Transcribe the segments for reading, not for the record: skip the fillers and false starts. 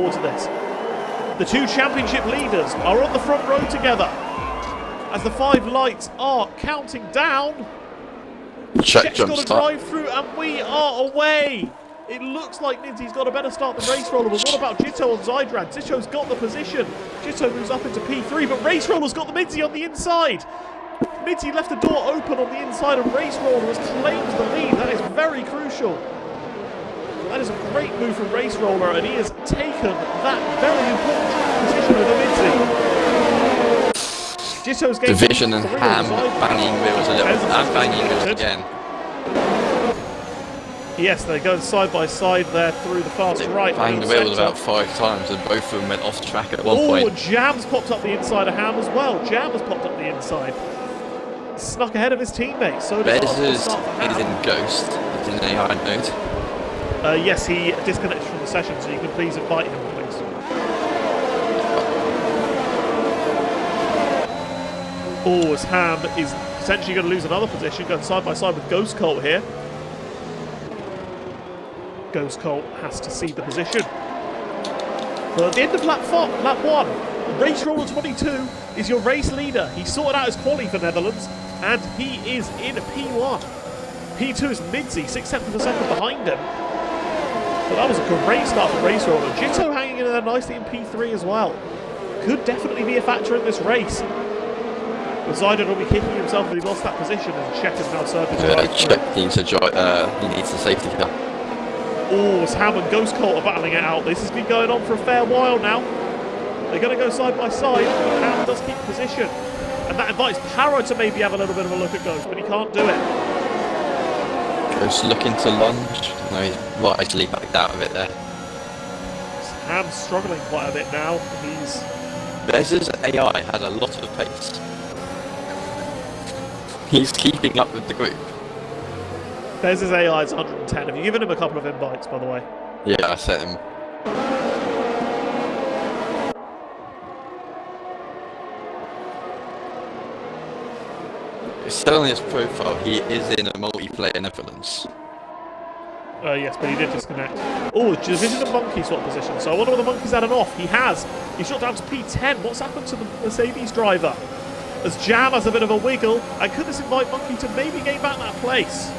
To this. The two championship leaders are on the front row together as the 5 lights are counting down. Check's got to drive through and we are away. It looks like Midsy's got a better start than Race Roller, but what about Jitto on Zydrad? Zisho's got the position. Jitto moves up into P3, but Race Roller's got the Midsy on the inside. Midsy left the door open on the inside and Race Roller has claimed the lead. That is very crucial. That is a great move from Race Roller, and he has taken that very important position over Midsy. Jitto's game Division and Ham banging wheels a little, and banging wheels again. Yes, they go side by side there through the fast right. Banged the wheels about 5 times, and both of them went off track at one point. Oh, Jam's popped up the inside of Ham as well. Jam has popped up the inside. Snuck ahead of his teammates. So Bez is in Ghost. He's in AI mode. Yes, he disconnected from the session, so you can please invite him, please. Oh, as Ham is potentially going to lose another position, going side by side with Ghost Colt here. Ghost Colt has to see the position. But at the end of lap 1, Race Roller 22 is your race leader. He sorted out his quali for Netherlands, and he is in P1. P2 is Midsy, 6/10 of a second behind him. But that was a great start for Race Roller. Jitto hanging in there nicely in P3 as well. Could definitely be a factor in this race. But Zydrad will be kicking himself if he lost that position, and Check is now serving his right Check needs a safety car. Oh, as Ham and Ghost Colt are battling it out. This has been going on for a fair while now. They're going to go side by side, but Ham does keep position. And that invites Paro to maybe have a little bit of a look at Ghost, but he can't do it. Ghost looking to lunge. No, he's wisely backed out of it there. Ham's struggling quite a bit now. Bez's AI has a lot of pace. He's keeping up with the group. Bez's AI is 110. Have you given him a couple of invites, by the way? Yeah, I sent him. It's still on his profile, he is in a multiplayer Netherlands. Yes, but he did disconnect. Oh, Division and Monkey swap position. So I wonder whether the Monkey's had an off. He has. He's shot down to P10. What's happened to the Mercedes driver? As Jam has a bit of a wiggle, and could this invite Monkey to maybe gain back that place?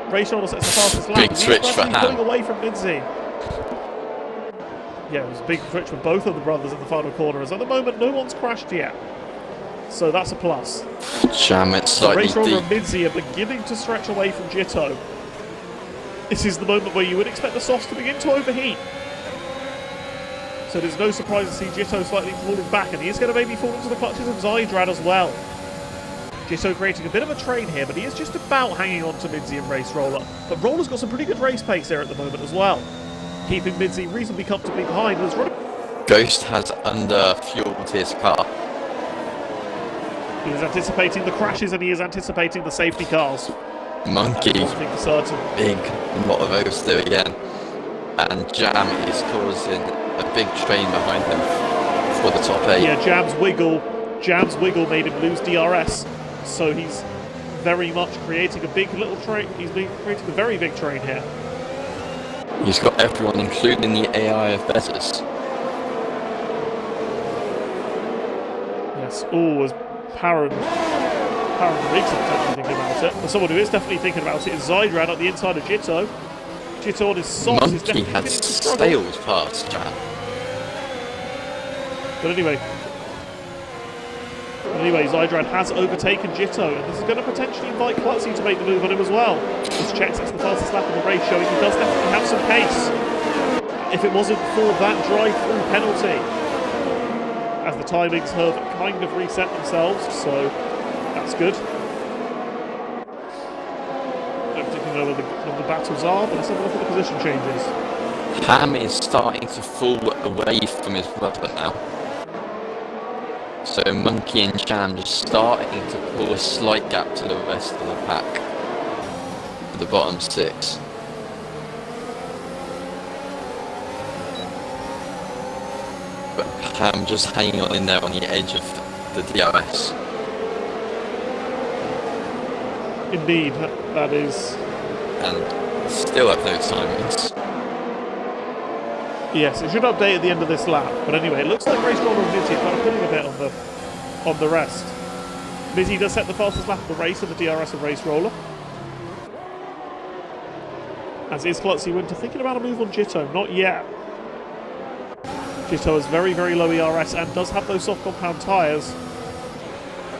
Race Roller sets the fastest lap. Big switch for Ham. Pulling away from Midsy. Yeah, it was a big switch for both of the brothers in the final corner. As at the moment, no one's crashed yet. So that's a plus. Jam it slightly Race Roller deep. and Midsy are beginning to stretch away from Jitto. This is the moment where you would expect the softs to begin to overheat. So there's no surprise to see Jitto slightly falling back, and he is going to maybe fall into the clutches of Zydrad as well. Jitto creating a bit of a train here, but he is just about hanging on to Midsy and Race Roller. But Roller's got some pretty good race pace here at the moment as well, keeping Midsy reasonably comfortably behind. Ghost has under-fueled his car. He is anticipating the crashes and he is anticipating the safety cars. Monkey, big lot of those there again. And Jam is causing a big train behind him for the top 8. Yeah, Jam's wiggle made him lose DRS. So he's very much creating a big little train. He's been creating a very big train here. He's got everyone, including the AI of Bezos. Yes. Oh, as Parron Riggs are potentially thinking about it. But someone who is definitely thinking about it is Zydrad at the inside of Jitto. Jitto on his socks is definitely has sailed past Jam. But anyway, Zydrad has overtaken Jitto, and this is going to potentially invite Klutzy to make the move on him as well. This checks it's the fastest lap of the race, showing he does definitely have some pace. If it wasn't for that drive-through penalty, as the timings have kind of reset themselves, so that's good. I don't particularly know where the battles are, but let's have a look at the position changes. Ham is starting to fall away from his brother now. So Monkey and Jam just starting to pull a slight gap to the rest of the pack for the bottom 6. But Ham just hanging on in there on the edge of the DRS. Indeed, that is. And still have no timings. Yes, it should update at the end of this lap. But anyway, it looks like Race Roller and Mizzy are kind of pulling a bit on the rest. Mizzy does set the fastest lap of the race in the DRS of Race Roller. As is Klutzy Winter thinking about a move on Jitto. Not yet. Jitto has very, very low ERS and does have those soft compound tyres.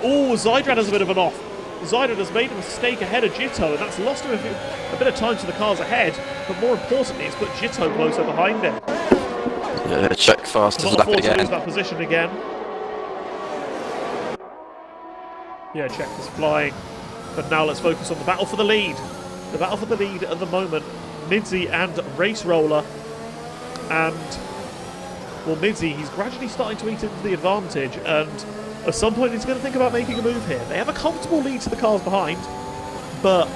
Oh, Zydrad has a bit of an off. Zydrad has made a mistake ahead of Jitto, and that's lost him a bit of time to the cars ahead. But more importantly, it's put Jitto closer behind him. Yeah, check fastest lap again. Lose that position again. Yeah, check is flying. But now let's focus on the battle for the lead. The battle for the lead at the moment, Midzi and Race Roller. And, well, Midzi, he's gradually starting to eat into the advantage, and at some point he's going to think about making a move here. They have a comfortable lead to the cars behind, but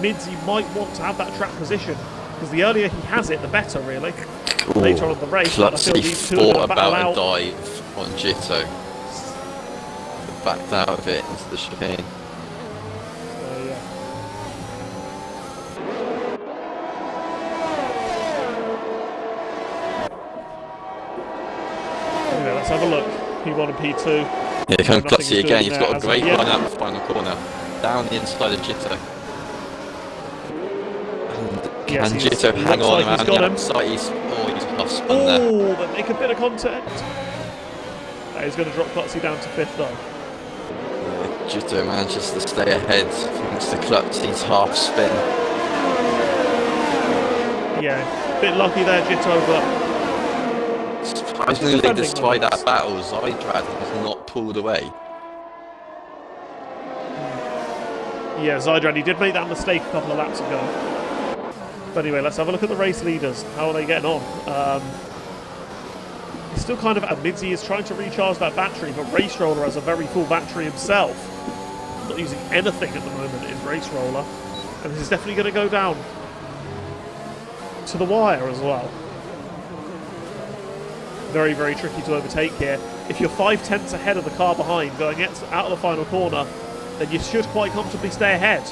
Midzi might want to have that track position, because the earlier he has it, the better, really. Ooh, later on in the race, I feel these two thought are about battle a dive on Jitto. Backed out of it into the chicane. Yeah. Anyway, let's have a look. P1 and P2. Here comes Klutzy again. He's got a great run run out the final corner. Down the inside of Jitto. And yes, can Jitto hang on like around the outside? He's lost spun there. Oh, they make a bit of contact. He's going to drop Klutzy down to 5th though. Jitto manages to stay ahead thanks to Klutzy's half spin. Yeah, a bit lucky there, Jitto, but surprisingly, despite that battle, Zydrad has not pulled away. Yeah, Zydrad, he did make that mistake a couple of laps ago. But anyway, let's have a look at the race leaders. How are they getting on? It's still kind of, Midzi is trying to recharge that battery, but Race Roller has a very full battery himself. Not using anything at the moment in Race Roller. And this is definitely going to go down to the wire as well. Very, very tricky to overtake here. If you're 5/10 ahead of the car behind going out of the final corner, then you should quite comfortably stay ahead.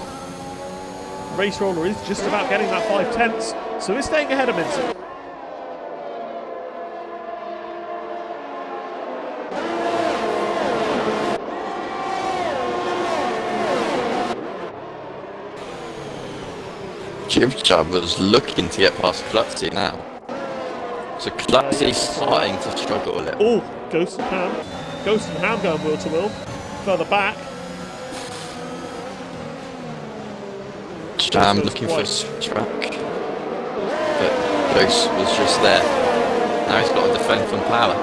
Race Roller is just about getting that 5/10, so he's staying ahead of Midzi. Jibjab was looking to get past Klutzy now. So Klutzy's starting to struggle a little. Oh, Ghost and Ham. Ghost and Ham going wheel to wheel. Further back. Jam looking for a track. But Ghost was just there. Now he's got to defend from Power.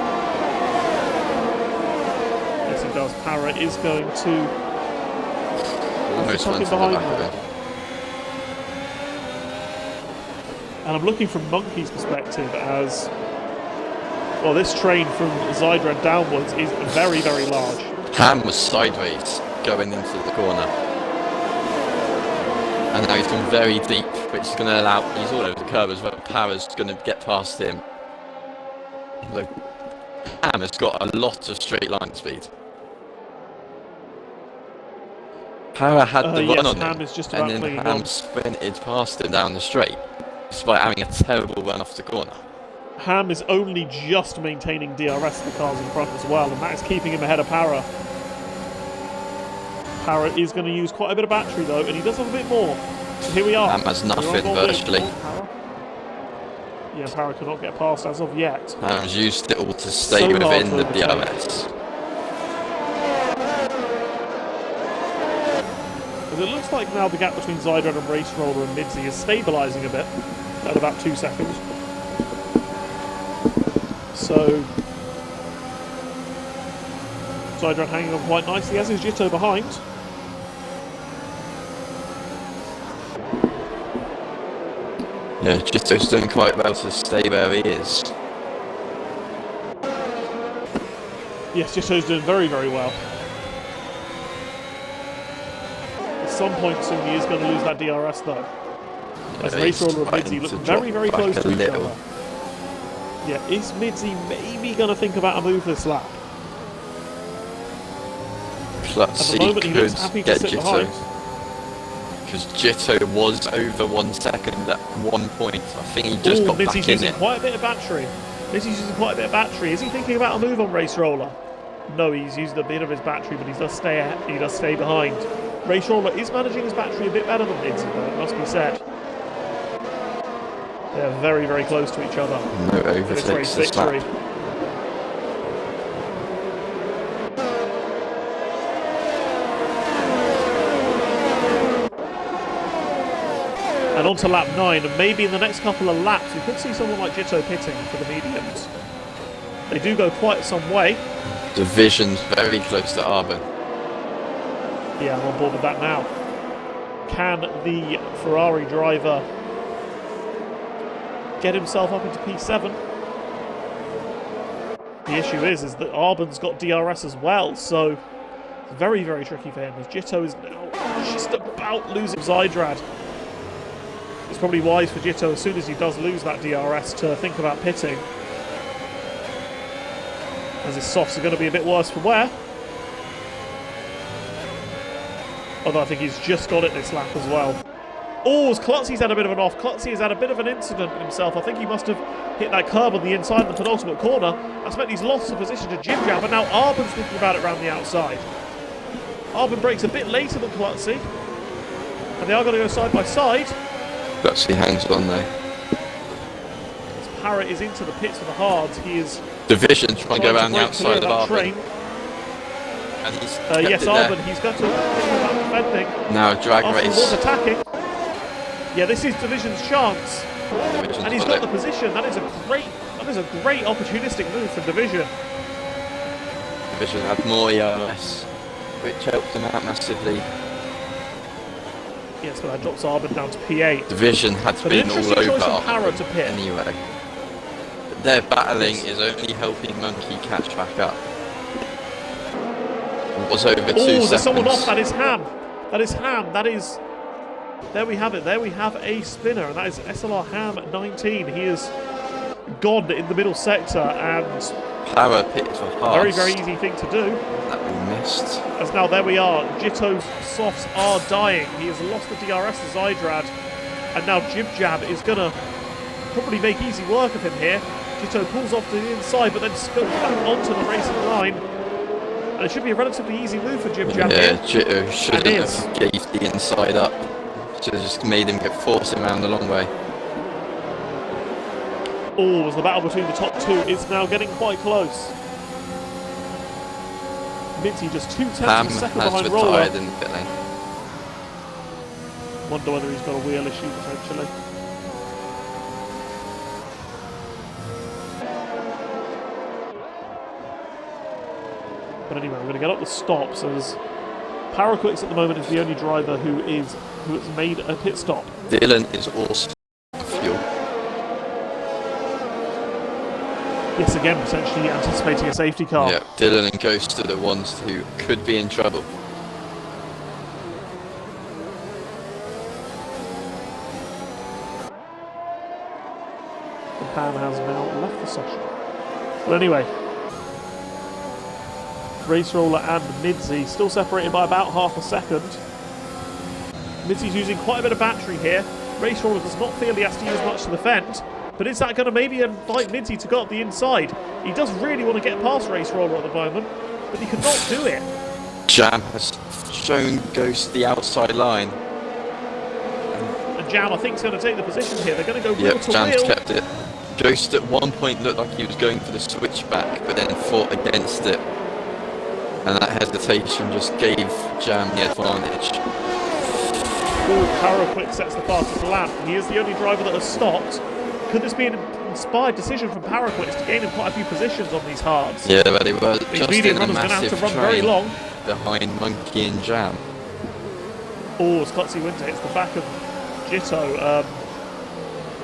Yes, he does. Power is going to... Almost went to the back of him. And I'm looking from Monkey's perspective as... Well, this train from Zydrad downwards is very, very large. Ham was sideways going into the corner. And now he's gone very deep, which is going to allow... He's all over the curve as well. Power's going to get past him. So Ham has got a lot of straight line speed. Power had the run on Ham him, is just and about then Ham sprinted past him down the straight, despite having a terrible run off the corner. Ham is only just maintaining DRS for the cars in front as well, and that is keeping him ahead of Power. Power is going to use quite a bit of battery though, and he does have a bit more. So here we are. Ham has nothing virtually. Yeah, Power cannot get past as of yet. Ham's used it all to stay within the DRS. It looks like now the gap between Zydrad and Race Roller and Midzi is stabilising a bit at about 2 seconds. So Zydrad hanging on quite nicely, as is Jitto behind. Yeah, Jitto's doing quite well to stay where he is. Yes, Jitto's doing very, very well. At some point soon he is going to lose that DRS though. As Race Roller and Midzi look very, very close to each other. Yeah, is Midzi maybe going to think about a move this lap? Klutzy At the moment he looks happy to sit behind. Because Jitto was over 1 second at one point. I think he just got Midzi's back in using it. quite a bit of battery. Mitzi's using quite a bit of battery. Is he thinking about a move on Race Roller? No, he's used a bit of his battery, but he does stay behind. Race Roller is managing his battery a bit better than Mitzi, though, it must be said. They're very, very close to each other. No overtakes this lap. And on to lap 9, and maybe in the next couple of laps we could see someone like Jitto pitting for the mediums. They do go quite some way. Division's very close to Arbon. Yeah, I'm on board with that now. Can the Ferrari driver get himself up into P7? The issue is that Arbon's got DRS as well, so it's very, very tricky for him, as Jitto is now just about losing Zydrad. It's probably wise for Jitto, as soon as he does lose that DRS, to think about pitting, as his softs are going to be a bit worse for wear. Although I think he's just got it this lap as well. Oh, Klutzy's had a bit of an off. Klutzy has had a bit of an incident himself. I think he must have hit that curb on the inside of the penultimate corner. That's meant he's lost the position to Jim Jam, and now Arbon's thinking about it around the outside. Arbon breaks a bit later than Klutzy, and they are going to go side by side. Klutzy hangs on though. As Parrott is into the pits for the hards, he is Division trying to go around the outside of Arbon. And he's yes, Arbon, he's got to think about defending. Now drag race. Was attacking. Yeah, this is Division's chance. Division's and he's got the position. That is a great opportunistic move from Division. Division had more ERS, which helped him out massively. Yes, but that drops Arbon down to P8. Division had been all over Parrott to pit. Anyway. But their battling is only helping Monkey catch back up. It was over 2 seconds. There's someone off. That is Ham. That is Ham. That is... There we have it. There we have a spinner, and that is SLR Ham at 19. He is gone in the middle sector, and... Power pit for pass. Very, very easy thing to do. That we missed. As now there we are. Jitto's softs are dying. He has lost the DRS to Zydrad, and now Jib Jab is going to probably make easy work of him here. Jitto pulls off to the inside, but then spills back onto the racing line. And it should be a relatively easy move for Jib Jab here. Jitto shouldn't have gave the inside up. Should have just made him force him around the long way. Oh, as the battle between the top two is now getting quite close. Minty just 2/10 of a second behind Roller. In the pit lane. Wonder whether he's got a wheel issue potentially. But anyway, we're going to get up the stops, as Paraquix at the moment is the only driver who has made a pit stop. Dylan is also fuel. Yes, again, potentially anticipating a safety car. Yeah, Dylan and Ghost are the ones who could be in trouble. And Pam has now left the session. But anyway, Race Roller and Midzi still separated by about half a second. Midzi's using quite a bit of battery here. Race Roller does not feel he has to use much to defend, but is that going to maybe invite Midzi to go up the inside? He does really want to get past Race Roller at the moment, but he could not do it. Jam has shown Ghost the outside line. And Jam, I think, is going to take the position here. They're going to go wheel to Jam's wheel. kept it. Ghost at one point looked like he was going for the switchback, but then fought against it. And that hesitation just gave Jam the advantage. Paraquick sets the fastest lap. He is the only driver that has stopped. Could this be an inspired decision from Paraquick to gain him quite a few positions on these hards? Yeah, but they were These just medium in a runners are going to have to massive run very train long. behind Monkey and Jam. Oh, Scottsy Winter hits the back of Jitto.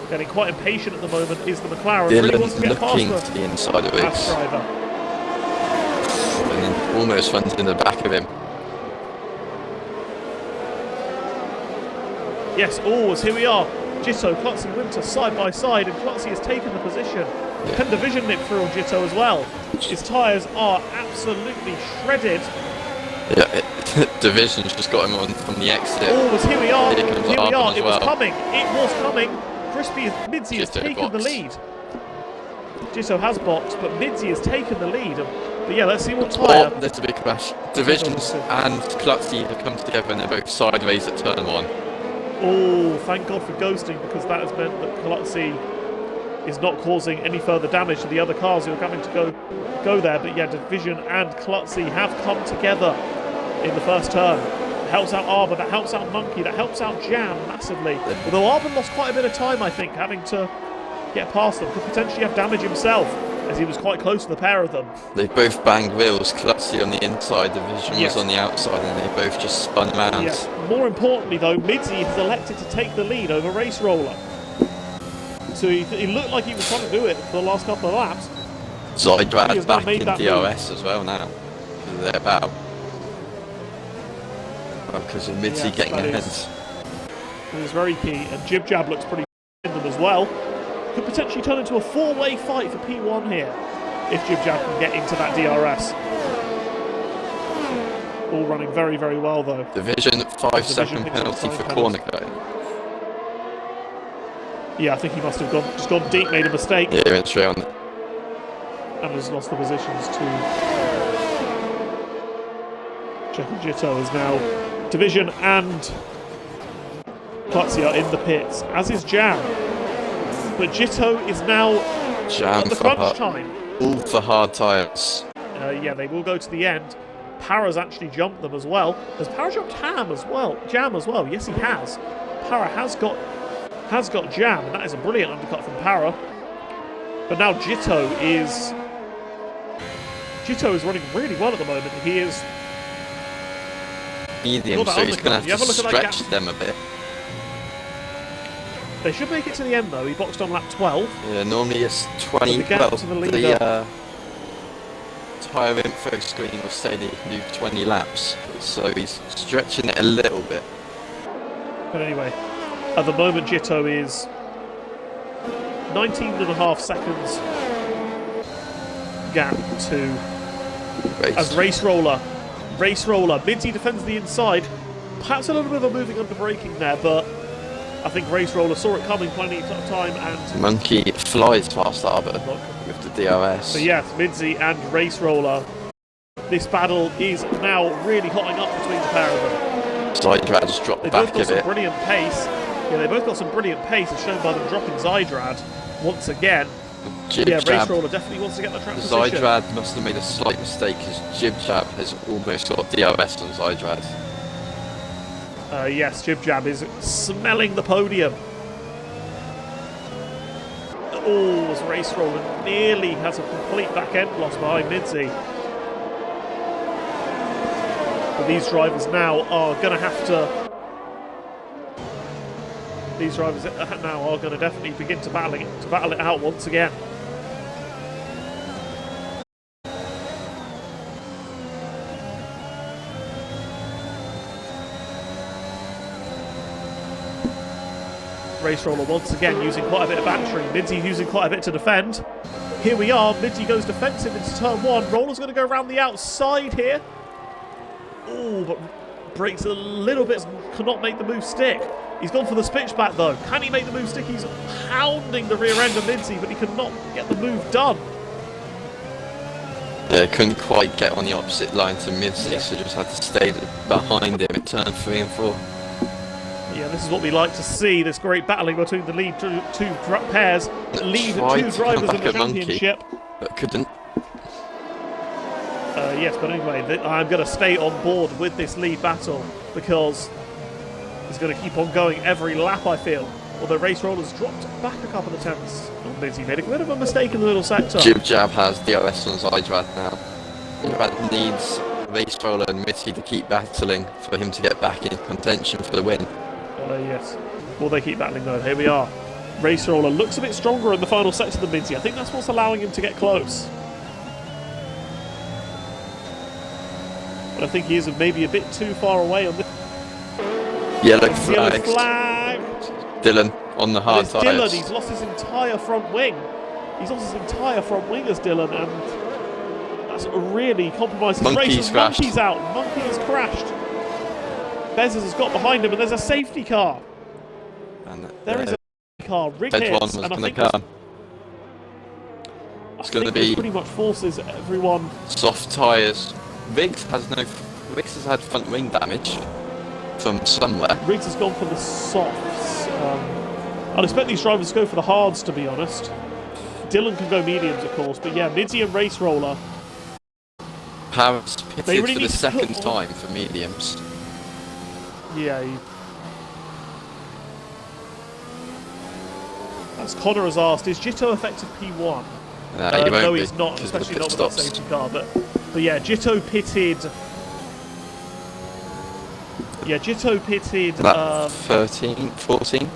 Getting quite impatient at the moment is the McLaren. Dylan Really wants to get past looking to the inside of it. driver. And then almost runs in the back of him. Yes, here we are. Jitto, Klutzy, Winter side by side, and Klutzy has taken the position. Yeah. Can Division nip through on Jitto as well? His tyres are absolutely shredded. Yeah, Division's just got him on from the exit. Here we are. Here we are. It was coming. It was coming. Crispy Midzi has taken the lead. Jitto has boxed, but Midzi has taken the lead. But yeah, let's see what tyre. Oh, there's a big crash. Divisions and Klutzy have come together and they're both sideways at turn 1. Oh, thank God for ghosting, because that has meant that Klutzy is not causing any further damage to the other cars who are having to go there. But yeah, Division and Klutzy have come together in the first turn. That helps out Arbor, that helps out Monkey, that helps out Jam massively. Although Arbor lost quite a bit of time, I think, having to get past them. Could potentially have damage himself, as he was quite close to the pair of them. They both banged wheels. Klutzy on the inside, Division was on the outside, and they both just spun around. Yes. More importantly, though, Midzi has elected to take the lead over Race Roller. So he looked like he was trying to do it for the last couple of laps. Zydrad back in DRS as well now, because they're about. Because of Midzi getting ahead. It is very key, and Jib Jab looks pretty in them as well. Could potentially turn into a 4-way fight for P1 here, if Jib Jab can get into that DRS. All running very, very well though. Division 5-second penalty for corner code. Yeah, I think he must have just gone deep, made a mistake. Yeah, it's round. And has lost the positions to Checo Jitto is now Division and Klutzy are in the pits, as is Jam. But Jitto is now at the crunch time. All for hard tyres. Yeah, they will go to the end. Para's actually jumped them as well. Has Para jumped Jam as well? Yes, he has. Para has got Jam, and that is a brilliant undercut from Para. But now Jitto is running really well at the moment. He is medium, so he's going to have to stretch them a bit. They should make it to the end though. He boxed on lap 12. Yeah, normally it's 20. The tyre info screen will say that he can do 20 laps, so he's stretching it a little bit. But anyway, at the moment Jitto is 19.5 seconds gap to as Race Roller, Midzi defends the inside. Perhaps a little bit of a moving under braking there, but I think Race Roller saw it coming plenty of time, and Monkey flies past Arbor with the DRS. So yes, Midzi and Race Roller. This battle is now really hotting up between the pair of them. Zydrad just dropped back a bit. Some brilliant pace. Yeah, they both got some brilliant pace, as shown by them dropping Zydrad once again. Race Roller definitely wants to get the track position. Zydrad must have made a slight mistake, because Jib Jab has almost got DRS on Zydrad. Yes, Jib Jab is smelling the podium. Oh, as Race Roller nearly has a complete back end loss behind Midzi. But these drivers now are going to have to. These drivers now are going to definitely begin to battle it out once again. Race Roller once again using quite a bit of battery. Midzi using quite a bit to defend. Here we are. Midzi goes defensive into turn 1. Roller's going to go around the outside here. Oh, but breaks a little bit. Cannot make the move stick. He's gone for the switchback though. Can he make the move stick? He's pounding the rear end of Midzi, but he cannot get the move done. Yeah, couldn't quite get on the opposite line to Midzi, so just had to stay behind him at turn 3 and 4. Yeah, this is what we like to see, this great battling between the lead two pairs. Lead two drivers in the championship. But couldn't. Yes, but anyway, I'm going to stay on board with this lead battle, because it's going to keep on going every lap, I feel. Although Race Roller's dropped back a couple of tenths. Midzi made a bit of a mistake in the middle sector. Jib Jab has DRS on Zydrad now. Zydrad needs Race Roller and Midzi to keep battling for him to get back in contention for the win. Yes. Will they keep battling though? Here we are. Race Roller looks a bit stronger in the final sector than Midzi. I think that's what's allowing him to get close. But I think he is maybe a bit too far away on this. Yellow flag. Dylan on the hard tyres. Dylan, he's lost his entire front wing. He's lost his entire front wing as Dylan, and that's really compromised his race. Monkey's out. Monkey has crashed. Bezos has got behind him, and there's a safety car. And there is a safety car rigged here, and I think It's going to be pretty much forces everyone. soft tyres. Riggs has had front wing damage from somewhere. Riggs has gone for the softs. I'd expect these drivers to go for the hards, to be honest. Dylan can go mediums, of course, but yeah, Midzy and Race Roller. Paris pitted really for the second time for mediums. Yeah. As Connor has asked, is Jitto effective P1? No, he's not, especially not with that safety car. But yeah, Jitto pitted. Yeah, Jitto pitted. 13, 14.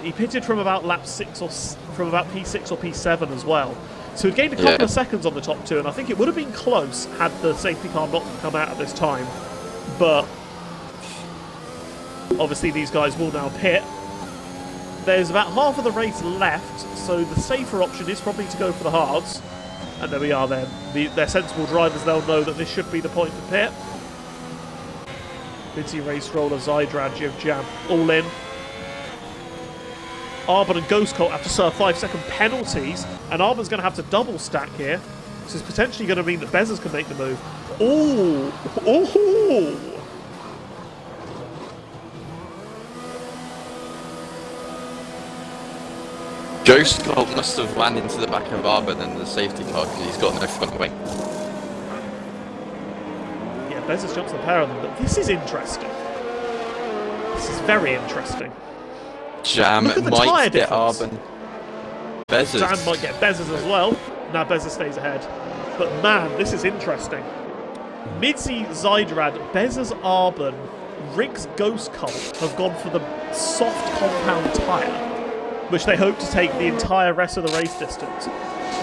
He pitted from about lap 6 or from about P6 or P7 as well. So he gained a couple of seconds on the top two, and I think it would have been close had the safety car not come out at this time. But obviously these guys will now pit. There's about half of the race left, so the safer option is probably to go for the hards. And there we are then. They're sensible drivers, they'll know that this should be the point to pit. Minty, Race Roller, Zydrad, Jam, all in. Arbon and Ghost Colt have to serve 5-second penalties, and Arbon's going to have to double stack here. This is potentially going to mean that Bezzers can make the move. Ooh! Ooh! Ghost Colt must have ran into the back of Arbon and the safety car because he's got no front wing. Yeah, Bezzers jumps the pair of them, but this is interesting. This is very interesting. Jam might get Arbon. Bezzers. Jam might get Bezzers as well. Now Bezzers stays ahead. But man, this is interesting. Midzy, Zydrad, Bezzers, Arbon, Riggs, Ghost Colt have gone for the soft compound tyre, which they hope to take the entire rest of the race distance.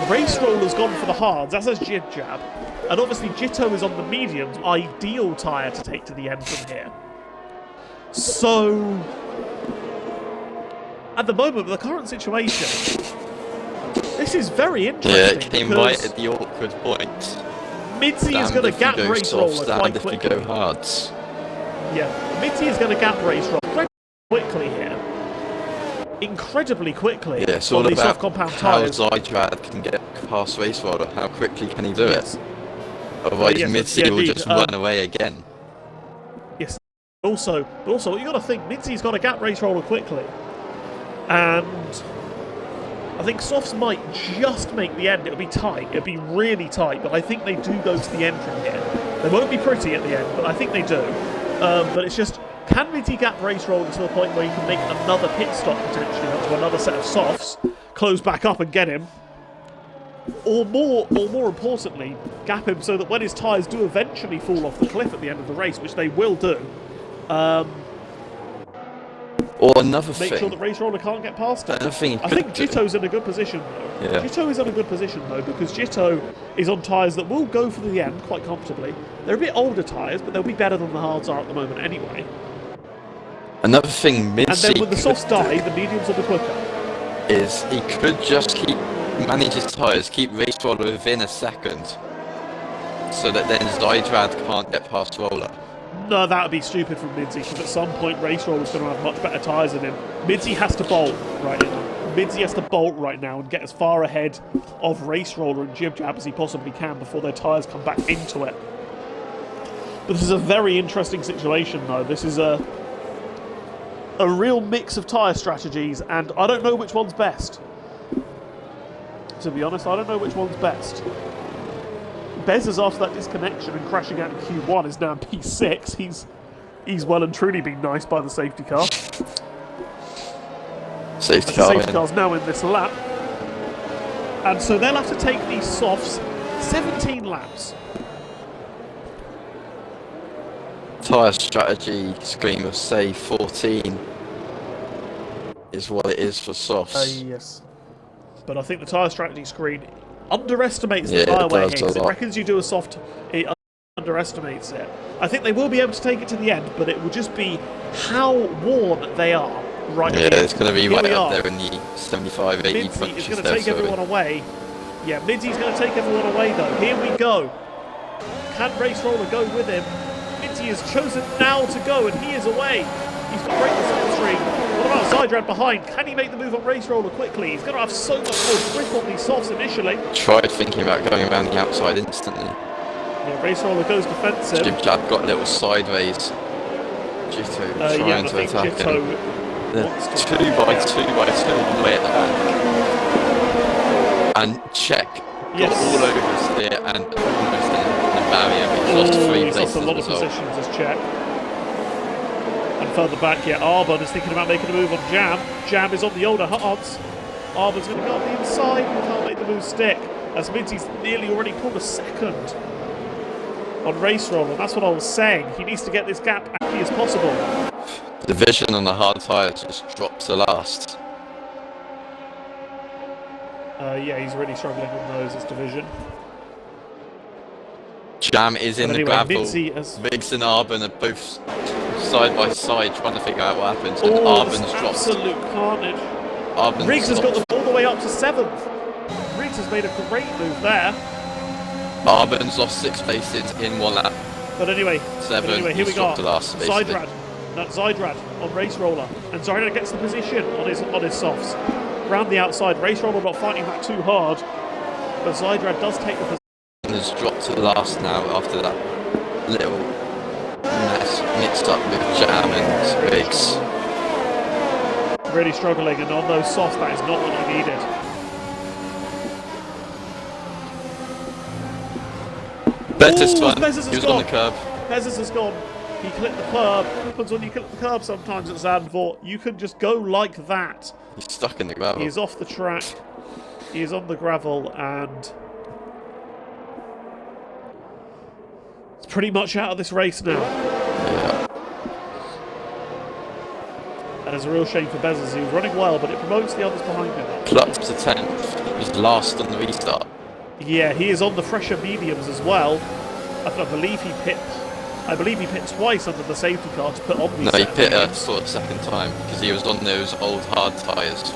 Race Roller's gone for the hards, as has Jib Jab. And obviously Jitto is on the mediums, ideal tyre to take to the end from here. So, at the moment, with the current situation, this is very interesting. Yeah, it came right at the awkward point. Midzy is going to gap Race Roller quite quickly. If you go hards. Yeah, Midzy is going to gap Race Roller quickly here. Incredibly quickly. Yeah, it's all about compound how tyres. Zydrad can get past Race Roller. How quickly can he do it? Otherwise, Midzy will just run away again. Yes. But also, what you got to think, Midzy's got to gap Race Roller quickly, and I think softs might just make the end. It'll be tight. It'll be really tight, but I think they do go to the end from here. They won't be pretty at the end, but I think they do. But it's just, can Midzy gap Race Roller to the point where you can make another pit stop potentially onto another set of softs, close back up and get him, or more importantly, gap him so that when his tyres do eventually fall off the cliff at the end of the race, which they will do, or another thing. Make sure that Race Roller can't get past him. I think Jitto's in a good position though. Yeah. Jitto is in a good position though, because Jitto is on tyres that will go for the end quite comfortably. They're a bit older tyres, but they'll be better than the hards are at the moment anyway. Another thing Midzy and then when the softs die, the mediums will be quicker. Is he could just manage his tyres, keep Race Roller within a second, so that then Zydrad can't get past Roller. No, that would be stupid from Midzy, because at some point Race Roller's going to have much better tyres than him. Midzy has to bolt right now. Midzy has to bolt right now and get as far ahead of Race Roller and Jib Jab as he possibly can before their tyres come back into it. But this is a very interesting situation though. This is a real mix of tyre strategies, and I don't know which one's best. To be honest, I don't know which one's best. Bezzers, after that disconnection and crashing out in Q1, is now in P6. He's well and truly been nice by the safety car. Safety car's now in this lap. And so they'll have to take these softs 17 laps. Tyre strategy screen will say 14 is what it is for softs. Yes. But I think the tyre strategy screen underestimates the tyre wear here, because it reckons you do a soft, it underestimates it. I think they will be able to take it to the end, but it will just be how worn they are right Yeah, here. it's going to be right up there in the 75, 80 Midzy punches. is going to take everyone away. Yeah, Midzy's going to take everyone away though. Here we go. Can Race Roller go with him? Midzy has chosen now to go, and he is away. He's got to break the slipstream. What about Zydrad behind. Can he make the move on Race Roller quickly? He's going to have so much more grip on these softs initially. Tried thinking about going around the outside instantly. Yeah, Race Roller goes defensive. Jib Jab got a little sideways. Jitto trying to attack him. The 2x2x2 all the way at the back. And check. Got all over us here and almost in the barrier. But he's lost 3 places. He's lost a lot of positions as Check. And further back, Arbon is thinking about making a move on Jam. Jam is on the older hards. Arbon's going to go on the inside. He can't make the move stick. As Minty's nearly already pulled a second on Race Roller. And that's what I was saying. He needs to get this gap as quickly as possible. The vision on the hard tyres just drops to last. Yeah, he's really struggling on those as division. Jam is in the gravel. Riggs and Arbon are both side by side trying to figure out what happens. And Arbon's dropped. Absolute carnage. Arbon's Riggs has got them all the way up to 7th. Riggs has made a great move there. Arbon's lost 6 places in 1 lap. But anyway, 7. Here we go. Zydrad. Zydrad on Race Roller. And Zydrad gets the position on his softs. Round the outside, Race Roller not fighting back too hard. But Zydrad does take the position. Has dropped to last now after that little mess mixed up with Jam and Riggs. Really struggling, and on those softs, that is not what he needed. Bezos was on the curb. Bezos has gone. He clipped the curb. What happens when you clip the curb sometimes at Zandvoort? You can just go like that. He's stuck in the gravel. He's off the track. He is on the gravel, and it's pretty much out of this race now. Yeah. And it's a real shame for Bezos. He was running well, but it promotes the others behind him. Clutch to 10th. He was last on the restart. Yeah, he is on the fresher mediums as well. I believe he pit twice under the safety car to put on these. No, he pit for the second time because he was on those old hard tyres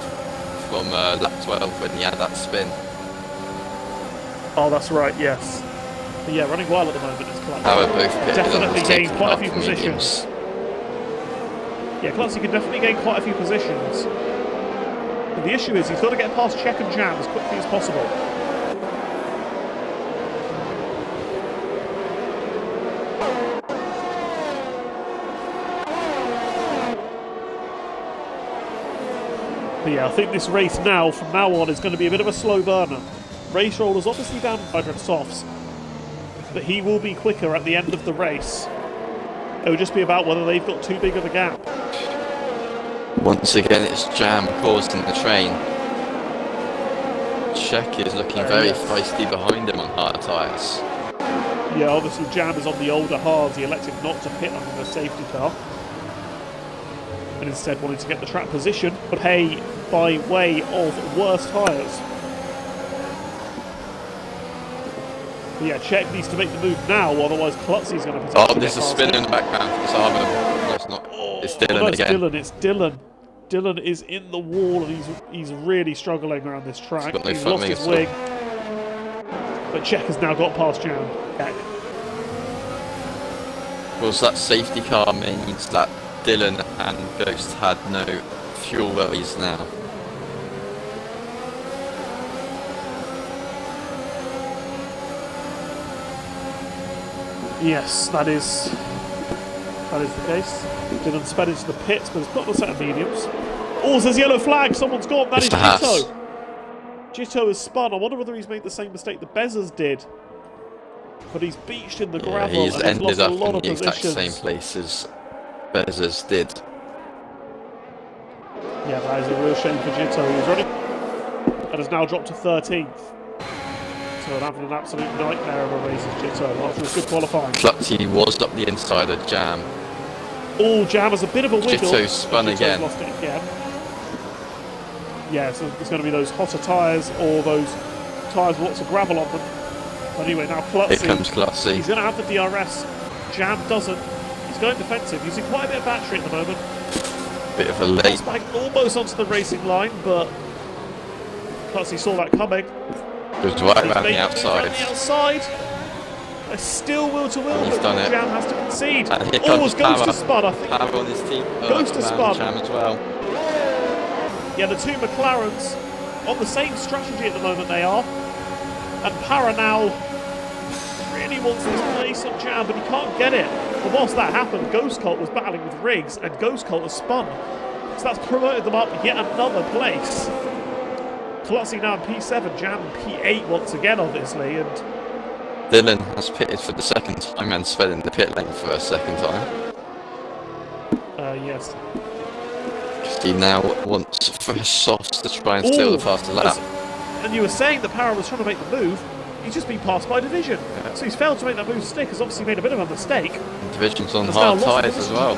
from lap 12 when he had that spin. Oh, that's right, yes. But yeah, running well at the moment is Clutch. Howard both pitted. Definitely gained quite a few positions. Yeah, Clutch can definitely gain quite a few positions. But the issue is he's got to get past Check and Jam as quickly as possible. But yeah, I think this race now, from now on, is going to be a bit of a slow burner. Race Roller's obviously down by softs, but he will be quicker at the end of the race. It will just be about whether they've got too big of a gap. Once again, it's Jam causing the train. Check is looking very feisty behind him on hard tyres. Yeah, obviously Jam is on the older hards. He elected not to pit under the safety car, and instead wanted to get the track position, but pay by way of worse tyres. But yeah, Check needs to make the move now, otherwise Klutzy's going to potentially. Oh, there's a spin in the background. It's Arbon. No, it's not. It's Dylan again. It's Dylan. Dylan is in the wall, and he's really struggling around this track. He's lost his wing. But Check has now got past Jam. Check. Well, so that safety car means that Dylan and Ghost had no fuel worries now. Yes, that is the case. Dylan sped into the pits, but it's put on a set of mediums. Oh, there's yellow flag. Someone's gone. That is Jitto. Jitto has spun. I wonder whether he's made the same mistake that Bezos did. But he's beached in the gravel. He's and ended lost up a lot in the of exact positions. same place as Bezos did. Yeah, that is a real shame for Jitto. He was running and has now dropped to 13th. So having an absolute nightmare of a race as Jitto after a good qualifying. Clutzy was up the inside of Jam. Oh, Jam has a bit of a wiggle. Jitto spun again. Lost it again. Yeah, so it's going to be those hotter tyres or those tyres with lots of gravel on them. Anyway, now Klutzy. Here comes Klutzy. He's going to have the DRS. Jam doesn't. He's going defensive, using quite a bit of battery at the moment. Bit of a late. Back almost onto the racing line, but Klutzy saw that coming. Goes right around the outside. Around the outside. They're still will to will, He's done it. Jam has to concede. And here comes Ghost has spun, I think. Power on his team. Ghost has spun. Jam as well. Yeah, the two McLarens on the same strategy at the moment they are. And Para now really wants this place on Jam, but he can't get it. But whilst that happened, Ghost Cult was battling with Riggs, and Ghost Cult has spun. So that's promoted them up yet another place. Colossi now in P7, Jam in P8 once again, obviously, and Dylan has pitted for the second time and sped in the pit lane for a second time. Yes. He now wants fresh softs to try and steal the faster lap. And you were saying that Para was trying to make the move. He's just been passed by Division. Yeah. So he's failed to make that move stick. Has obviously made a bit of a mistake. And Division's on hard tyres as well.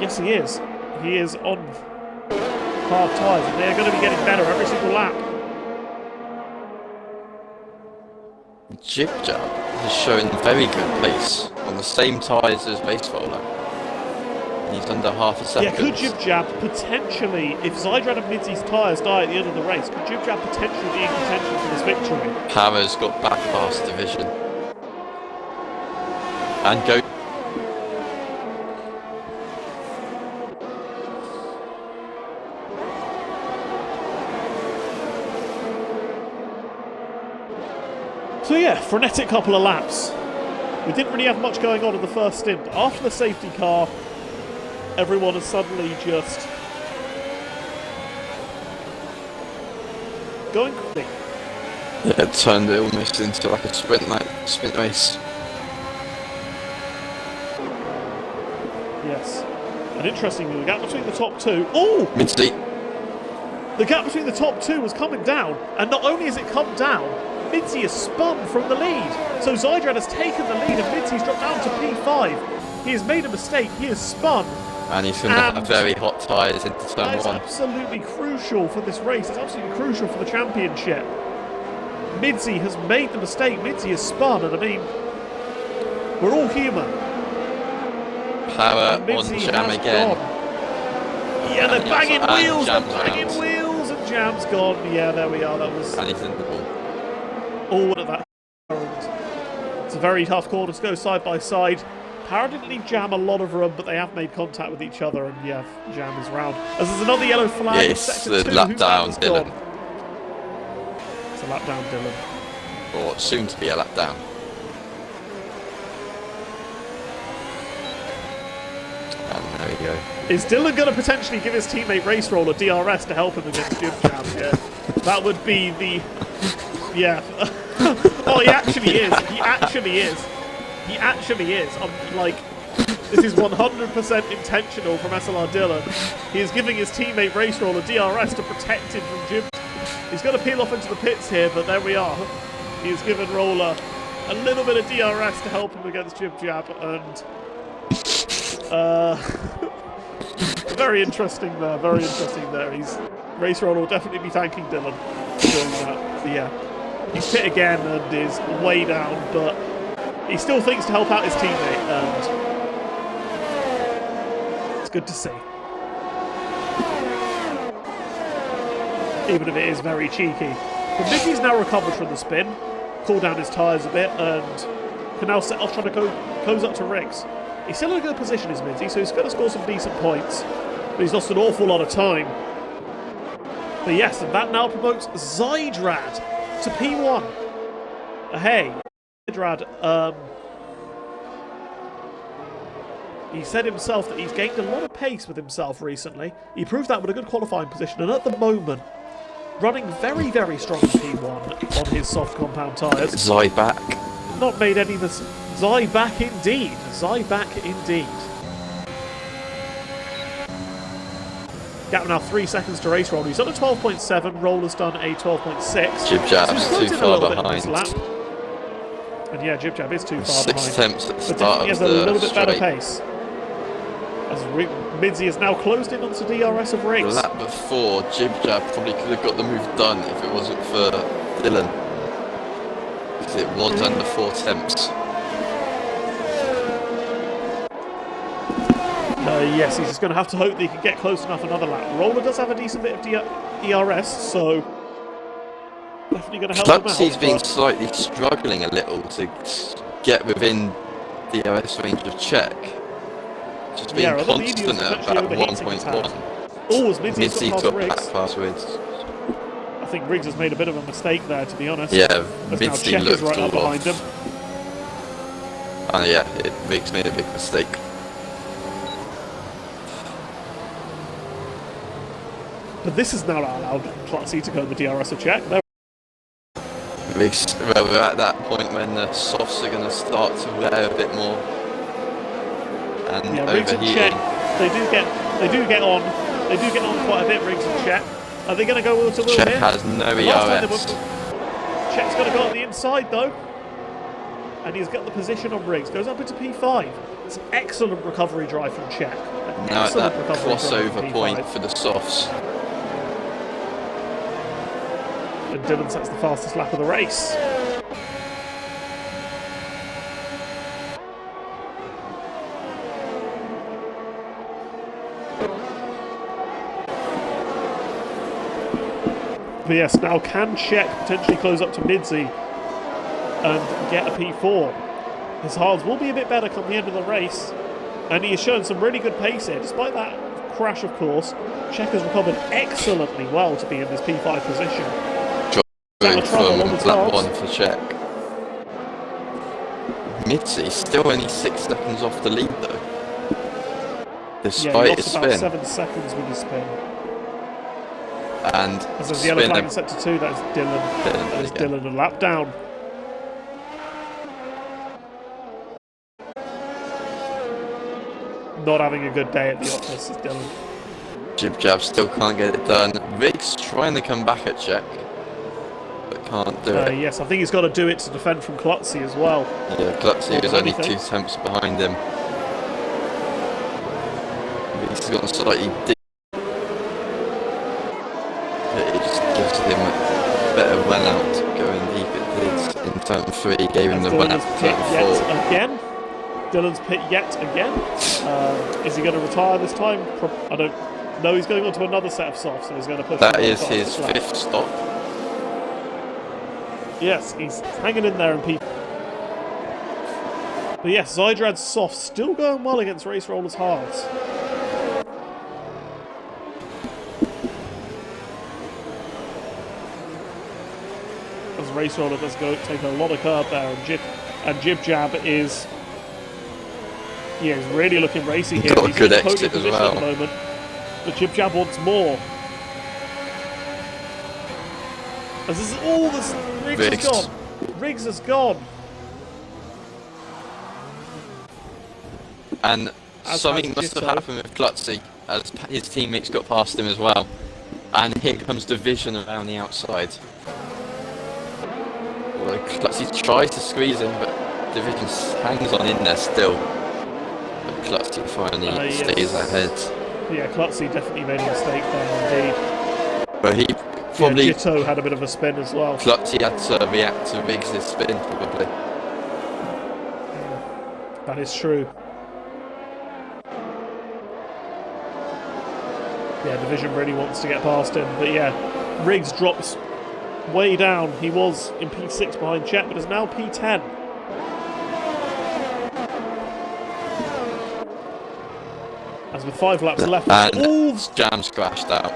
Yes, he is. He is on hard tyres, and they're going to be getting better every single lap. Jib Jab has shown very good pace on the same tyres as Race Roller. And he's under half a second. Yeah, could Jib Jab potentially, if Zydrad and Midsy's tyres die at the end of the race, could Jib Jab potentially be in contention for this victory? Para's got back past Division. And go. So yeah, frenetic couple of laps. We didn't really have much going on in the first stint. After the safety car, everyone has suddenly just going quick. Yeah, it turned it almost into like a sprint race. Yes. And interestingly, the gap between the top two... Oh! Midsy. The gap between the top two was coming down, and not only has it come down, Midsy has spun from the lead. So Zydrad has taken the lead and Midsy's dropped down to P5. He has made a mistake, he has spun. And he's going to have very hot tyres into turn one. That's absolutely crucial for this race, it's absolutely crucial for the championship. Midsy has made the mistake, Midsy has spun, and I mean, we're all human. Power on Jam again. Yeah, they're banging wheels, and Jam's gone. Yeah, there we are, that was... And he's in the ball. All at that. It's a very tough corner to go side by side. Para didn't leave Jam a lot of room, but they have made contact with each other, and yeah, Jam is round. As there's another yellow flag. Yeah, it's the lap down, Dylan. It's a lap down, Dylan. Or soon to be a lap down. And there we go. Is Dylan going to potentially give his teammate Race Roll a DRS to help him against Jib Jam? Yeah, that would be the... Yeah. Oh, he actually is. He actually is. He actually is. I'm like, this is 100% intentional from SLR Dylan. He is giving his teammate Race Roll a DRS to protect him from Jib. He's going to peel off into the pits here, but there we are. He has given Roller a little bit of DRS to help him against Jib Jab, and very interesting there. Very interesting there. Race Roller will definitely be thanking Dylan for doing that. So yeah. He's pit again and is way down, but he still thinks to help out his teammate, and it's good to see. Even if it is very cheeky. But Mickey's now recovered from the spin, cooled down his tyres a bit, and can now set off trying to close up to Riggs. He's still in a good position, is Mitty, so he's going to score some decent points, but he's lost an awful lot of time. But yes, and that now promotes Zydrad to P1. Hey, Zydrad, he said himself that he's gained a lot of pace with himself recently. He proved that with a good qualifying position, and at the moment, running very, very strong in P1 on his soft compound tyres. Zy back. Not made any of this. Zy back indeed. Zy back indeed. Gap now 3 seconds to Race Roll. He's on a 12.7. Roller's done a 12.6. Jib Jab's so too far behind. And yeah, Jib Jab is too far 6 behind. attempts at the But start he has of a little the bit better straight. pace. As Midsy is now closed in onto DRS of Riggs. The lap before, Jib Jab probably could have got the move done if it wasn't for Dylan. Because it was under 4 attempts. Yes, he's just going to have to hope that he can get close enough another lap. Roller does have a decent bit of ERS, so definitely going to help him out. He's been slightly struggling a little to get within the DRS range of check. Just being constant at about 1.1. Oh, as Midsy's got back past Riggs. I think Riggs has made a bit of a mistake there, to be honest. Yeah, Midsy looked right up behind him. And yeah, Riggs made a big mistake. But this is now allowed Klutzy to go in the DRS check. Riggs, well, we're at that point when the softs are going to start to wear a bit more. And yeah, Riggs and Czech, they do get on quite a bit. Riggs and Czech. Are they going to go wheel to wheel here? Czech has no ERS. Czech's going to go on the inside though, and he's got the position on Riggs. Goes up into P5. It's an excellent recovery drive from Czech. Now at that crossover point for the softs. And Dylan sets the fastest lap of the race. But yes, now can Czech potentially close up to Midsy and get a P4? His hards will be a bit better come the end of the race, and he has shown some really good pace here. Despite that crash, of course, Czech has recovered excellently well to be in this P5 position. From lap 1 for Czech. Midsy still only 6 seconds off the lead though. Despite his spin. About 7 seconds with his spin. And as there's the yellow flag in sector 2, that is Dylan. That is Dylan, a lap down. Not having a good day at the office is Dylan. Jib Jab still can't get it done. Riggs trying to come back at Czech, but can't do it. Yes, I think he's got to do it to defend from Klutzy as well. Yeah, Klutzy is only 2 tenths behind him. He's gone slightly deep. It just gives him a better run out going deep. It did in turn 3, gave him the run out to turn 4. Again. Dylan's pit yet again. Is he going to retire this time? I don't know. He's going on to another set of softs, so he's going to push. That is his 5th stop. Yes, he's hanging in there in P. But yes, Zydrad's softs still going well against Race Roller's hards. As Race Roller does go take a lot of curb there, and Jib Jab is. Yeah, he's really looking racy here. Got a he's good in exit as well. At the moment, but Jib Jab wants more. As this is all this Riggs has gone. Riggs has gone. And something must have happened with Klutzy, as his teammates got past him as well. And here comes Division around the outside. Well, Klutzy tries to squeeze him, but Division hangs on in there still. But Klutzy finally stays ahead. Yeah, Klutzy definitely made a mistake there indeed. But he probably... Yeah, Jitto had a bit of a spin as well. Klutzy had to react to Riggs' spin, probably. That is true. Yeah, Division really wants to get past him. But yeah, Riggs drops way down. He was in P6 behind Chet, but is now P10. As with 5 laps left, and Jam's crashed out.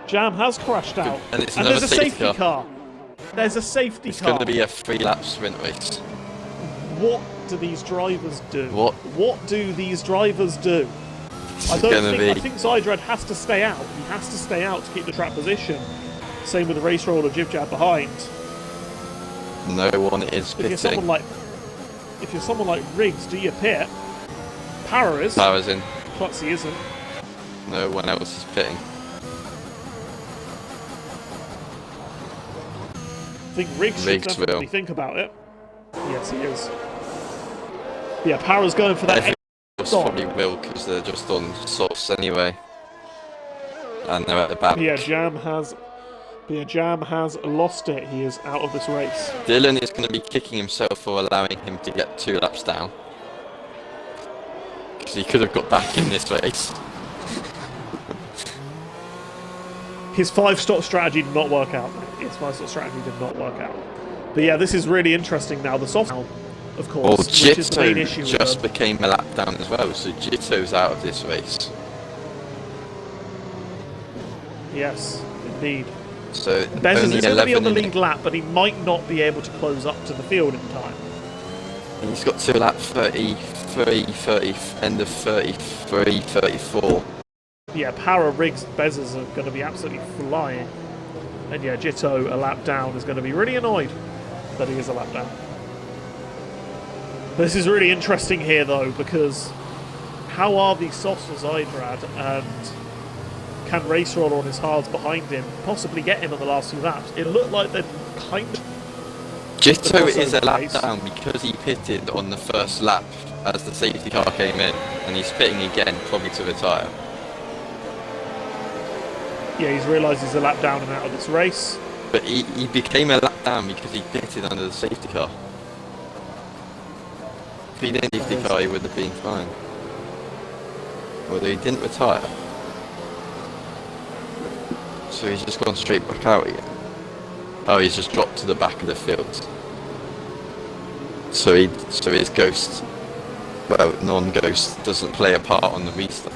Jam has crashed out. And there's a safety car. There's a safety car. It's going to be a 3-lap sprint race. What do these drivers do? What do these drivers do? I think Zydrad has to stay out. He has to stay out to keep the track position. Same with the Race Roller Jib Jab behind. No one is pitting. If you're someone like Riggs, do you pit? Power is. Power's in. Klutzy isn't. No one else is pitting. I think Riggs should definitely think about it. Yes, he is. Yeah, Power's going for that. Probably will, because they're just on softs anyway. And they're at the back. Yeah, Jam has lost it. He is out of this race. Dylan is going to be kicking himself for allowing him to get 2 laps down. Because he could have got back in this race. His 5-stop strategy did not work out. His 5-stop strategy did not work out. But yeah, this is really interesting now. The soft of course, which is the main issue. Jitto just became a lap down as well, so Jitto's out of this race. Yes, indeed. So Bez is going to be on the lead lap, but he might not be able to close up to the field in time. He's got to lap 33, 30, end of 33, 34. Yeah, Para, Riggs, Bezos are going to be absolutely flying. And yeah, Jitto, a lap down, is going to be really annoyed that he is a lap down. This is really interesting here, though, because how are these softs for Zydrad, and can Race Roller on his hards behind him possibly get him on the last few laps? It looked like they're kind of... Jitto is a lap down because he pitted on the first lap as the safety car came in, and he's pitting again, probably to retire. Yeah, he's realised he's a lap down and out of this race. But he became a lap down because he pitted under the safety car. If he didn't safety car, he would have been fine. Although he didn't retire. So he's just gone straight back out again. Oh, he's just dropped to the back of the field. So his ghost, well, non-ghost, doesn't play a part on the restart.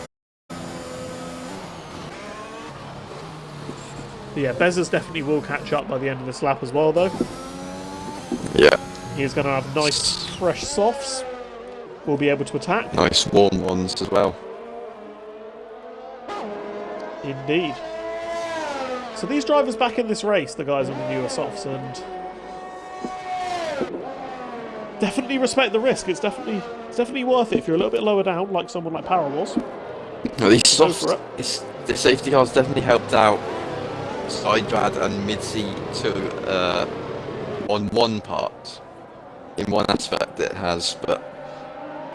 Yeah, Bezos definitely will catch up by the end of this lap as well, though. Yeah. He's going to have nice, fresh softs. Will be able to attack. Nice warm ones as well. Indeed. So these drivers back in this race, the guys on the newer softs, and definitely respect the risk. It's definitely worth it if you're a little bit lower down, like someone like Para was. Well, these softs, the safety cars definitely helped out Zydrad and Midzi to on one part. In one aspect it has, but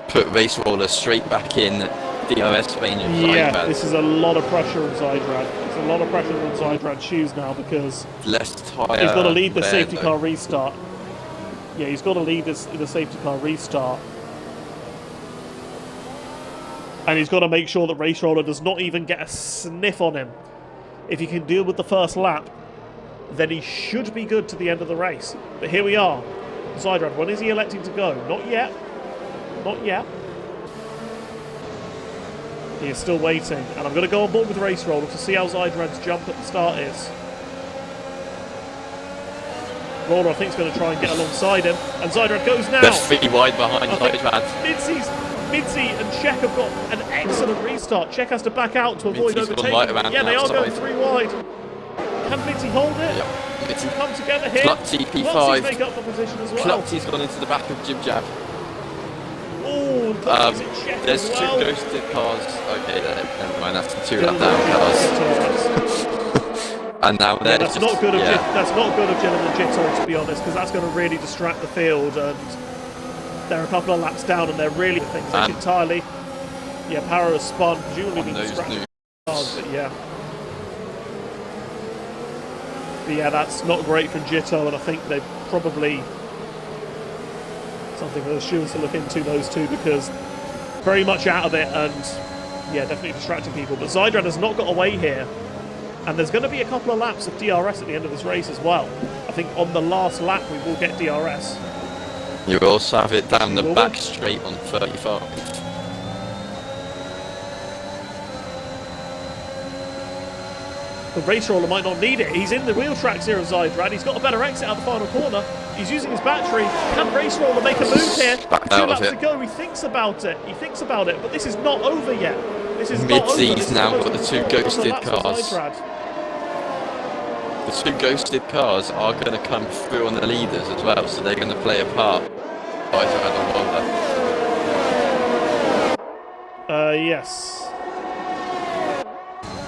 put Race Roller straight back in DRS range of Zydrad. Yeah, this is a lot of pressure on Zydrad. It's a lot of pressure on Zydrad's shoes now because less tyre. He's got to lead the safety car restart. Yeah, he's got to lead the safety car restart. And he's got to make sure that Race Roller does not even get a sniff on him. If he can deal with the first lap, then he should be good to the end of the race. But here we are. Zydrad, when is he electing to go? Not yet. Not yet. He is still waiting. And I'm going to go on board with Race Roller to see how Zydrad's jump at the start is. Roller, I think, is going to try and get alongside him. And Zydrad goes now. They're 3 wide behind Zydrad. Midzi and Czech have got an excellent restart. Czech has to back out to avoid overtaking. Right, yeah, they are going 3 wide. Can Midzi hold it? Yep. Midzi come together here. Clutzy P5. Make up the position as well. Clutzy's gone into the back of Jib Jab. Oh, there's 2 ghosted cars. Okay, never mind. That's the 2 lap down cars. And now they're that's not good of Gillen and Jitto, to be honest, because that's going to really distract the field, and they're a couple of laps down, and they're really things like entirely. Yeah, Para has spun, presumably being distracted cars, but yeah. But yeah, that's not great from Jitto, and I think they probably something for the stewards to look into, those two, because very much out of it, and yeah, definitely distracting people. But Zydrad has not got away here. And there's going to be a couple of laps of DRS at the end of this race as well. I think on the last lap we will get DRS. You also have it down the back straight on 35. The Race Roller might not need it. He's in the wheel tracks here of Zydrad. He's got a better exit out the final corner. He's using his battery. Can Race Roller make a move here? 2 laps to go. He thinks about it. But this is not over yet. This is not over. Midzi's now got the 2 ghosted cars. The 2 ghosted cars are going to come through on the leaders as well, so they're going to play a part. Yes.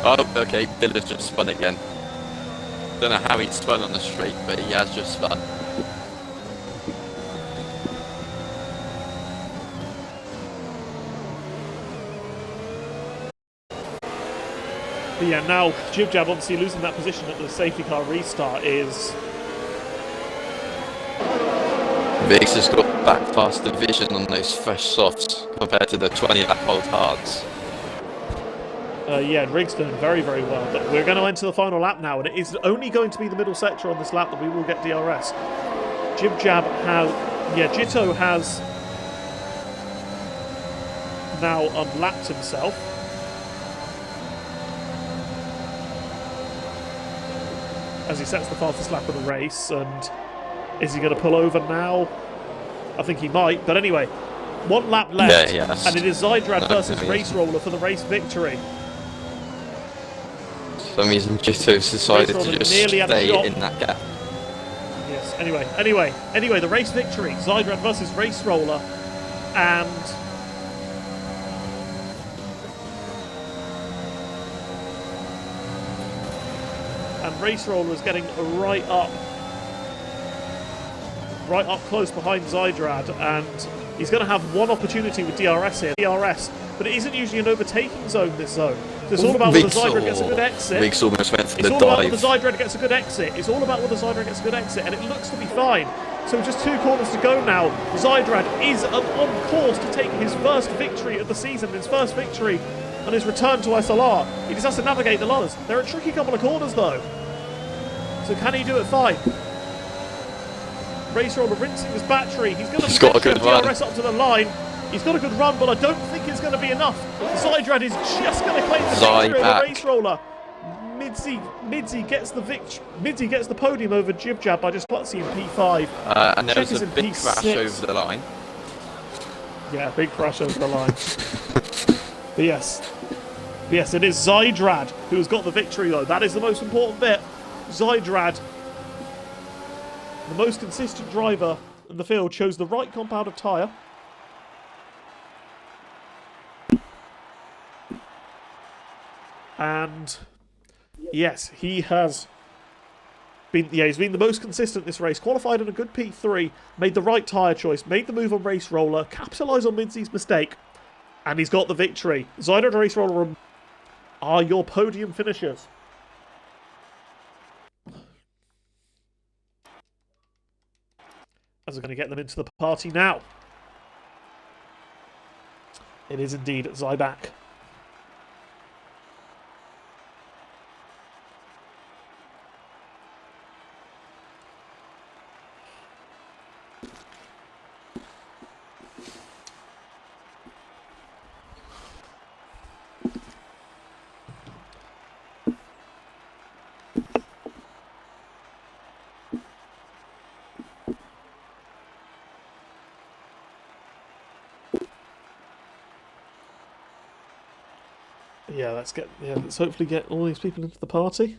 Oh, okay, Bill has just spun again. Don't know how he spun on the straight, but he has just spun. But yeah, now Jib Jab obviously losing that position at the safety car restart is... Riggs has got back past the vision on those fresh softs compared to the 20 lap old hards. Yeah, Riggs doing very, very well. But we're going to enter the final lap now, and it is only going to be the middle sector on this lap that we will get DRS. Jib Jab Yeah, Jitto has now unlapped himself. As he sets the fastest lap of the race, and is he going to pull over now? I think he might, but anyway, 1 lap left, and it is Zydrad versus Race Roller for the race victory. For some reason, Jitto's decided to just stay in that gap. Yes, anyway, the race victory, Zydrad versus Race Roller, and Race Roller is getting right up close behind Zydrad, and he's going to have one opportunity with DRS here. But it isn't usually an overtaking zone, this zone. So it's all about whether Zydrad gets a good exit. Riggs almost went for the dive. It's all about whether Zydrad gets a good exit. And it looks to be fine. So just 2 corners to go now. Zydrad is on course to take his first victory of the season, his first victory on his return to SLR. He just has to navigate the ladders. They're a tricky couple of corners, though. So can he do it fine? Race Roller rinsing his battery. He's going to got a good run. DRS up to the line. He's got a good run, but I don't think it's going to be enough. Zydrad is just going to claim the victory over Race Roller. Midzi gets the Midzi gets the podium over Jib Jab by just clutching in P5. And there was a big crash over the line. Yeah, big crash over the line. But yes, it is Zydrad who's got the victory, though. That is the most important bit. Zydrad, the most consistent driver in the field, chose the right compound of tyre. And yes, he's been the most consistent this race. Qualified in a good P3, made the right tyre choice, made the move on Race Roller, capitalised on Midzi's mistake, and he's got the victory. Zydrad and Race Roller are your podium finishers. As we're going to get them into the party now. It is indeed Zyback. Yeah, let's hopefully get all these people into the party.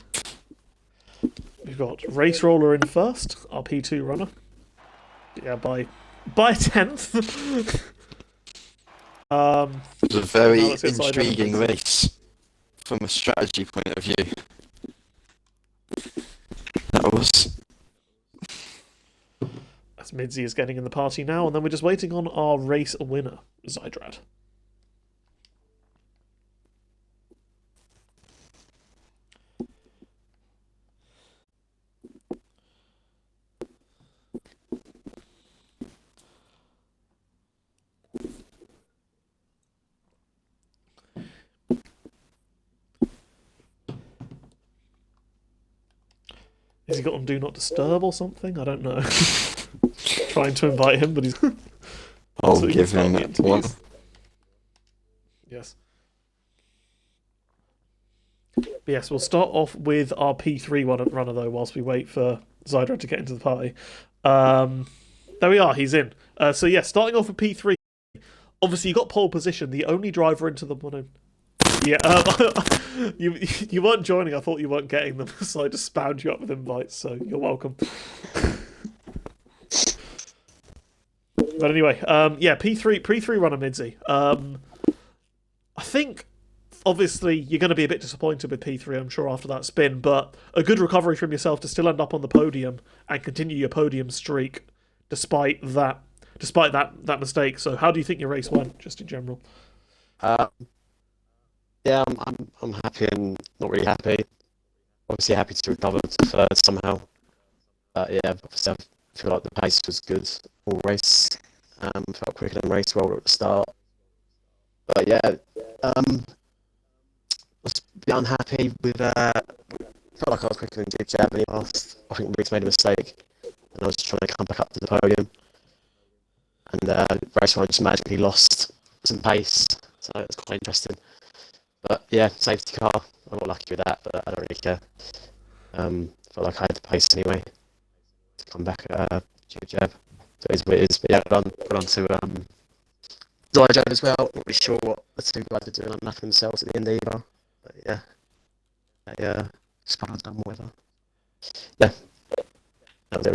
We've got Race Roller in first, our P2 runner. Yeah, by a 10th. It was a very intriguing race from a strategy point of view. That was. As Midzi is getting in the party now, and then we're just waiting on our race winner, Zydrad. Has he got on Do Not Disturb or something? I don't know. Trying to invite him, but he's... I'll give him that one. Yes. But yes, we'll start off with our P3 runner, though, whilst we wait for Zydrad to get into the party. There we are, he's in. So yeah, starting off with P3. Obviously, you got pole position, the only driver into the one. Yeah, you weren't joining. I thought you weren't getting them, so I just spammed you up with invites. So you're welcome. But anyway, yeah, P3 runner Midzi. I think obviously you're going to be a bit disappointed with P3. I'm sure after that spin, but a good recovery from yourself to still end up on the podium and continue your podium streak, despite that mistake. So how do you think your race went, just in general? Yeah, I'm happy and not really happy. Obviously happy to recover to third somehow. Yeah, obviously I feel like the pace was good all race. Felt quicker than Race Roller at the start. But yeah, I was a bit unhappy with. Felt like I was quicker than Jib Jab in the past. I think Riggs made a mistake, and I was trying to come back up to the podium. and race one just magically lost some pace, so it's quite interesting. But yeah, safety car, I got lucky with that, but I don't really care. Felt like I had the pace anyway to come back at jab. So it is what it is. But yeah, got on to Dijab as well. Not really sure what the two guys are doing on nothing themselves at the end either. But yeah, spun on done whatever. Yeah, that was it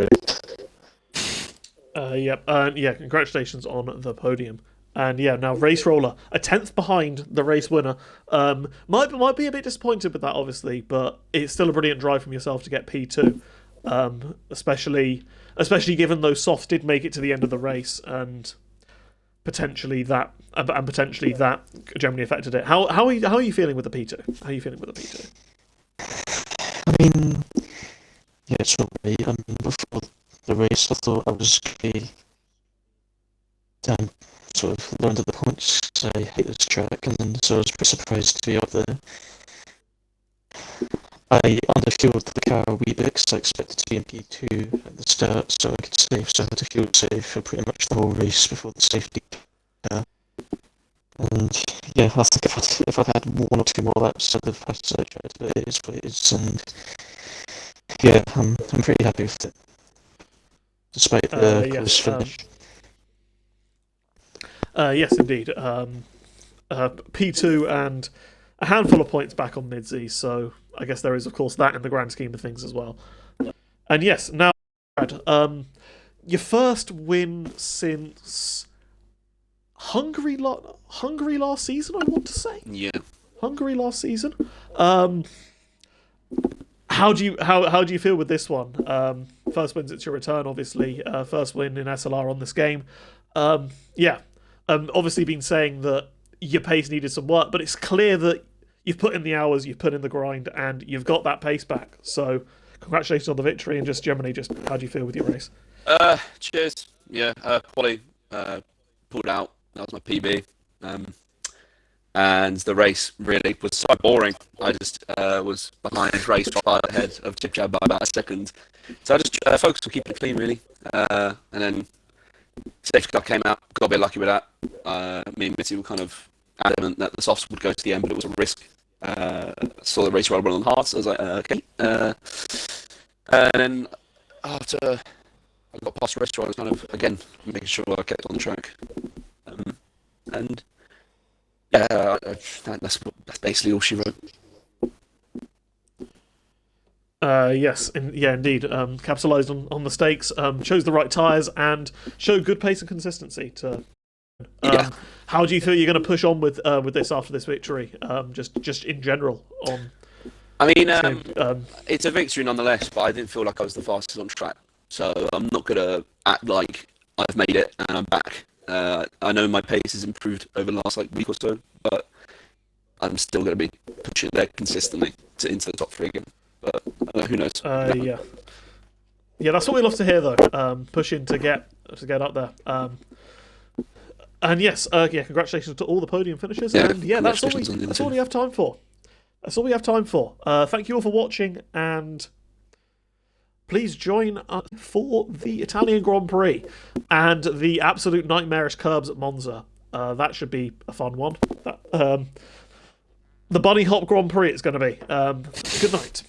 really. Yeah, congratulations on the podium. And yeah, now Race Roller, a 10th behind the race winner. Might be a bit disappointed with that, obviously, but it's still a brilliant drive from yourself to get P2. Especially given those softs did make it to the end of the race, and potentially that generally affected it. How are you feeling with the P2? How are you feeling with the P2? I mean, yeah, it's not really. I mean, before the race, I thought I was going to sort of learned at the points because I hate this track, and then so I was pretty surprised to be up there. I underfueled the car a wee bit because I expected to be in P2 at the start, so I could save, so I had to fuel save for pretty much the whole race before the safety car. And yeah, I think if I'd had one or two more laps, I'd have had to sidetrack, but it is what it is, and yeah, I'm pretty happy with it, despite the close finish. Yes, indeed. P2 and a handful of points back on Midzi, so I guess there is, of course, that in the grand scheme of things as well. And yes, now, Brad, your first win since Hungary last season, I want to say. Yeah. Hungary last season. How do you feel with this one? First win since your return, obviously. First win in SLR on this game. Obviously been saying that your pace needed some work, but it's clear that you've put in the hours, you've put in the grind, and you've got that pace back. So congratulations on the victory, and just generally, how do you feel with your race? Cheers. Yeah, quali pulled out. That was my PB. And the race really was so boring. I just was behind race ahead of Chip Chad by about a second. So I just focused on keeping it clean, really. And then safety car came out, got a bit lucky with that. Me and Mitty were kind of adamant that the softs would go to the end, but it was a risk. Saw the race roll on hard, so I was like, okay. And then after I got past the race roll, I was kind of, again, making sure I kept on track. And yeah, that's basically all she wrote. Indeed. Capitalised on the stakes, chose the right tyres, and showed good pace and consistency. How do you feel you're going to push on with this after this victory? Just in general on. I mean, it's a victory nonetheless, but I didn't feel like I was the fastest on track, so I'm not going to act like I've made it and I'm back. I know my pace has improved over the last week or so, but I'm still going to be pushing there consistently into the top three again. But who knows? Yeah, that's what we love to hear, though. Pushing to get up there. And yes, congratulations to all the podium finishers. Yeah, and yeah, that's all we have time for. That's all we have time for. Thank you all for watching, and please join us for the Italian Grand Prix and the absolute nightmarish curbs at Monza. That should be a fun one. The Bunny Hop Grand Prix it's going to be. Good night.